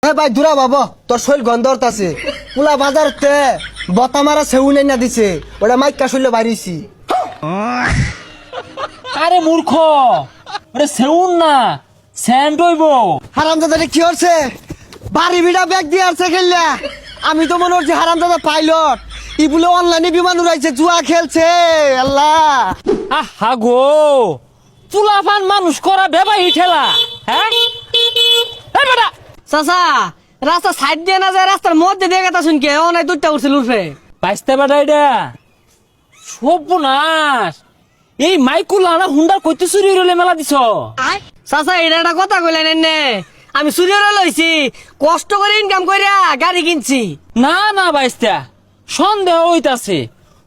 এ ভাই দূরা বাবা তোর শৈল গন্ধরত আছে পুলা বাজারতে বতা মারা সেউ নাই না দিছে ওটা মাইকা শৈল বাড়িছি। আরে মূর্খ, ওরে সেউন না স্যান্ড হইব। হারামজাদা কি হচ্ছে বাড়ি বিড়া ব্যাগ দিয়ে আসছে খেললা। আমি তো মনে হচ্ছে হারামজাদা পাইলট ই বলে অনলাইনে বিমান উড়াইছে জুয়া খেলছে। আল্লাহ আহা গো, চুলাফান মানুষ করা বেবাই ঠেলা। হ্যাঁ এই বেটা চাচা রাস্তা সাইড দিয়ে না যায় রাস্তার মধ্যে দিয়ে গেতা শুনকে অনেক দুধটা উঠছিল উঠে বাইসতে বেটা এটা সর্বনাশ। এই মাইকুলা না হুন্ডার কইতে চুরি হইলে মেলা দিছ। চাচা এটা একটা কথা কইলেন এনে আমি চুরিও লইছি কষ্ট করে ইনকাম কইরা গাড়ি কিনছি। না না বাইস্তা, সন্দেহ হইতাছে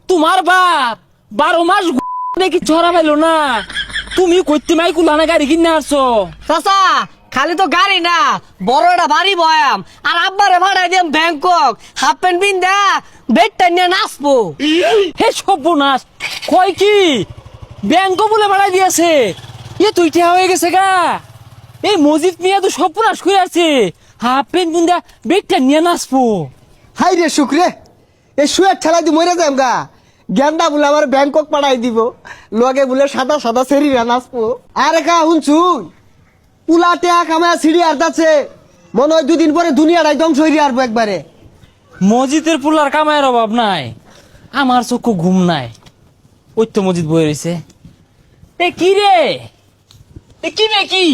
তোমার বাপ 12 মাস দেখি ছড়া পাইলো না, তুমি কইতে মাইকুলা না গাড়ি কিনে আসছো। চাচা খালি তো গাড়ি না বড় একটা বাড়ি বয়াম আর আব্বারে ভাড়াই দিম ব্যাংকক হাফ প্যান্ট পিন্দা বেডটা নিয়ে নাচবো। হে সর্বনাশ, কয় কি ব্যাংক বলে বাড়াই দিয়েছে? এ তুই ঠেয়া হয়ে গেছে গা। এই মজিদ মিয়া তো সর্বনাশ করে আছে, হাফ প্যান্ট বুন্দা বেগটা নিয়ে নাচবো। হাই রে শুক্রে এ শুয়ে ঠেলা দি মরে যাম গা। গেন্দা বলে আমার ব্যাংকক পাঠাই দিব লগে বলে সাদা সাদা সেরি নাচবো। আরে কা শুনছুন পুলা টেয়া কামায় সিঁড়ি আর্দাচ্ছে মনে হয় 2 দিন পরে দুনিয়াটাই ধ্বংস হয়ে আসবো একবারে। মসজিদের পুলার কামায়ের অভাব নাই, আমার চক্ষু ঘুম নাই। ওই তো মসজিদ বয়ে রয়েছে। এ কি রে, এ কি রে কি?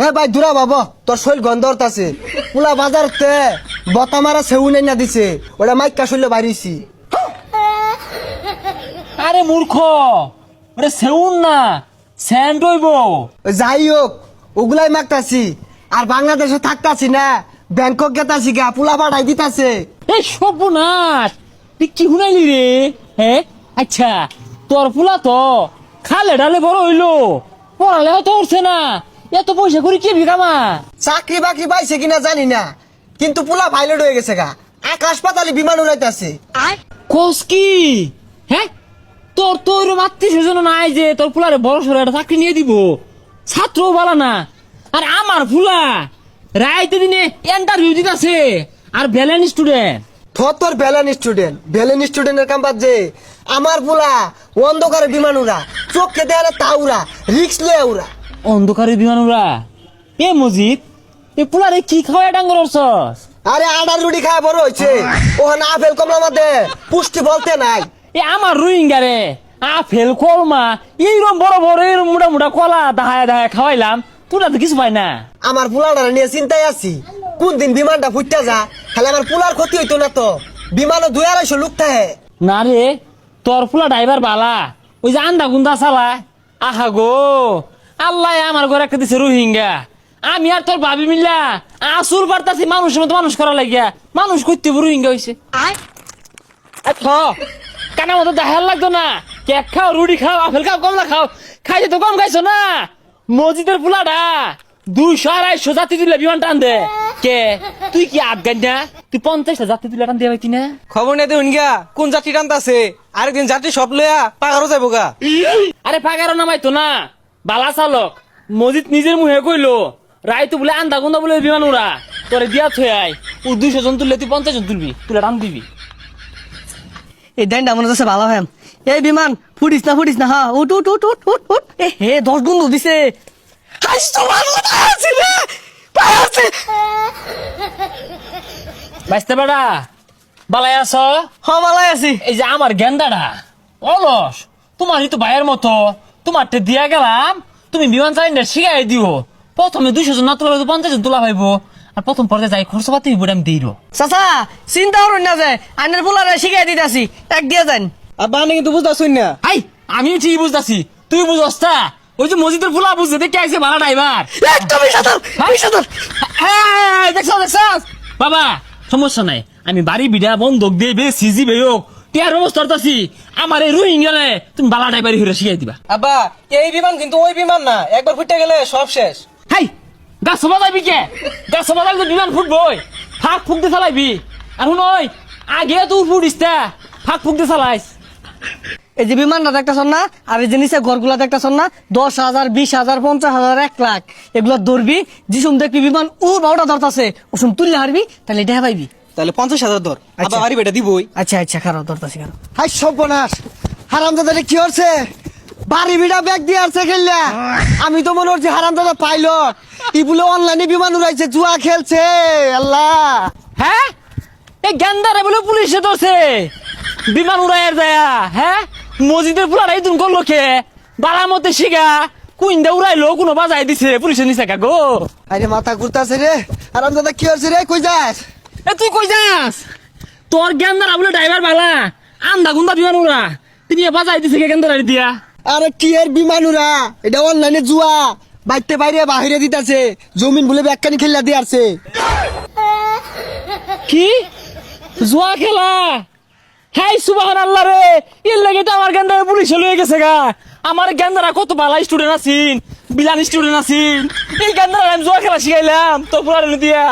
এ ভাই দূরা বাবা তোর শৈল গন্ধরত আছে পুলা বাজারতে বতা মারা সেউ নাই না দিছে ওটা মাইকা শৈল বাড়িছি। আরে মূর্খ, ওরে সেউন না স্যান্ড হইব। যাই হোক ওগুলাই মাগতাছি আর বাংলাদেশে থাকতাছি না ব্যাংকক গেতাছি গা পুলা পাঠাই দিতাছে। এই সর্বনাশ, তুই কি শুনাইলি রে? হ্যাঁ আচ্ছা, তোর ফুলা তো খালে ডালে বড় হইলো, পড়ালেও তো উঠছে না, এত পয়সা করে কি বিকামা? চাকরি বাকরি পাইছে কিনা জানি না কিন্তু পুলা পাইলট হয়ে গেছে গা, আকাশ পাতালে বিমান উড়াইতাছে। কোস কি? হ্যাঁ তোর তো ওইরকম আত্মীয় স্বজন নাই যে তোর ফুলারে বড় সড়ো একটা চাকরি নিয়ে দিব, ছাত্রও বলা না। আর আমার ফুলা রাইতে দিনে ইন্টারভিউ দিতেছে আর ভ্যালেন্ট স্টুডেন্ট। তোর ভ্যালেন স্টুডেন্টের কাম বাদ যে আমার পুলা অন্ধকারে বিমান উড়া চোখকে দেয়ালে তা উড়া রিক্স লয়ে উড়া। অন্ধকারে বিমান উড়া? এ মজিদ, এ ফুলারে কি খাওয়া ডাঙ্গর অর্চস? আরে আডার রুটি খায় বড় হয়েছে ওখানে আপেল কমলা মধ্যে পুষ্টি বলতে নাই। এ আমার রোহিঙ্গা রে আপেল কলমা এইরকম বড় বড় এরকম মোটা মোটা কলা দাহায় দাহায় খাওয়াইলাম, তোরা তো কিছু পাই না। আমার পুলাটা নিয়ে চিন্তায় আছি কোন দিন বিমানটা ফুটতে যা, খালি আমার পুলার ক্ষতি হইতো না তো। বিমানও 2-250 লোক থাকে। না রে, তোর ফুলা ড্রাইভার বালা, ওই যে আন্দা গুন্দা চালা। আহা গো, আল্লাহ আমার ঘরে একটা দিছে রোহিঙ্গা, আমি আর তোর ভাবি মিল্লা আসুর বার্তাছি মানুষের মতো মানুষ করা লাগিয়া মানুষ করতে রোহিঙ্গা হয়েছে। কানা মতো দেখার লাগতো না, কেক খাও রুটি খাও আপেল খাও কমলা খাও, খাইছে তো কম খাইছো না। মসজিদের ফুলাটা 200-250 যাত্রী দিলে বিমান টান দে। কে তুই কি আফগান না? তুই 50টা যাত্রী দিলে টান দিয়ে পাইতি না? খবর নেই দেখুন গা কোন যাত্রী টানতাছে, আরেকদিন যাত্রী সব লইয়া পাগারও যাবো গা। আরে পাগারও নামাইতো না, বালা চালক মসজিদ নিজের মুহে কইলো রায় তো বলে আন্দা গুন্দা বলে বিমান উড়া তোরে দিয়া থই আই, ও 200 জন তুললে তুই 50 জন তুলবি, তুলে টান দিবি। এই দেনটা মনে হচ্ছে ভালো হ্যাম। এই বিমান ফুটিস না হ্যাঁ উঠ উঠ উঠ উঠ উঠ উঠ। এ হে 10 গুণ দিছে। বাইসতে বেড়া বালাই আছ? হ ভালাই আছি। এই যে আমার গেন্দাটা অলস, তোমারই তো ভাইয়ের মতো, তোমারটা দিয়া গেলাম, তুমি বিমান চালিনা শিখাই দিও। প্রথমে 200 জন না তোলা 50 জন তোলা পাইবো, আর প্রথম পর্যায়ে যাই খরচ পাতি হইব আমি দিই। চাচা চিন্তা করুন না যে আইনের পোলারে শিখাই দিতেছি এক দিয়ে যান। আব্বা আমি কিন্তু বুঝতেছুন না। আই আমি ঠিক বুঝতাছি, তুই বুঝস তা? ওই যে মসজিদের ফুলা বুঝতে দেখে আইছে ভাড়া ড্রাইভার। একদমই সাঁতার সাঁতার। দেখছ বাবা, সমস্যা নাই, আমি বাড়ি বিড়া বন্ধক দিয়ে বে সিজি বেয়োগ টিয়ার ব্যবস্থা করতেছি। আমার এই রোহিঙ্গা তুমি বালা ড্রাইভারি হয়ে শিখাই দিবা। আব্বা এই বিমান কিন্তু ওই বিমান না, একবার ফুটে গেলে সব শেষ। হাই গাছ বাজাইবি কে? গাছ বাজাইলে তো বিমান ফুটবই, ফাঁক ফুক দিয়ে চালাইবি। আর শুন ওই আগে তুই ফুটিস তা ফাঁক ফুক দিয়ে চালাইস। এই যে বিমানটা দেখতেছন না, আর এই যে নিচে ঘরগুলা দেখতেছন না, 10,000, 20,000, 50,000, 1 লাখ এগুলো ধরবি। যিসুম দেখবি বিমান ও বারোটা ধরতাছে, ওসুম তুললে হারবি, তাহলে এটা পাইবি। তাহলে 50,000 ধর, আচ্ছা। আবার বাড়ি বেটা দিবই। আচ্ছা আচ্ছা, খারাপ ধরতাছি খারাপ। হাই সর্বনাশ, হারামজাদা কি হচ্ছে? বাড়ি বিড়া ব্যাগ দিয়ে আসছে খেললা। আমি তো মনে হচ্ছে হারামজাদা পাইলট, ই বলে অনলাইনে বিমান উড়াইছে, জুয়া খেলছে। আল্লাহ, হ্যাঁ এই গেন্দারে বলে পুলিশে ধরছে বিমান উড়াইয়ের যায়া। হ্যাঁ মসজিদের পুলারাই তুমি করলো কে বালামতে শিখা কুইন্দা উড়াইলো কোনো বাজাই দিছে পুলিশে নিছে কা গো। আরে মাথা ঘুরতাছে রে। হারামজাদা কি হচ্ছে রে? কই যাস? এ তুই কই যাস? তোর গেন্দারা বলে ড্রাইভার বালা আন্দা গুন্দা বিমান উড়া তিনি বাজাই দিছে কে গেন্দারা দিয়া। আরে কি এর বিমান উড়া? এটা অনলাইনে জুয়া, বাইতে বাইরে বাহিরে দিতাছে, জমিন বলে ব্যাগখানি খেললা দিয়ে আসছে। কি জুয়া খেলা? হাই সুবহানাল্লাহ রে, এর লাগে তো আমার গেন্দারা পুলিশে লয়ে গেছে গা। আমার গেন্দারা কত ভালো স্টুডেন্ট আছিন, বিলান স্টুডেন্ট আছিন, এই গেন্দারা আমি জুয়া খেলা শিখাইলাম তো পুরানো দিয়া।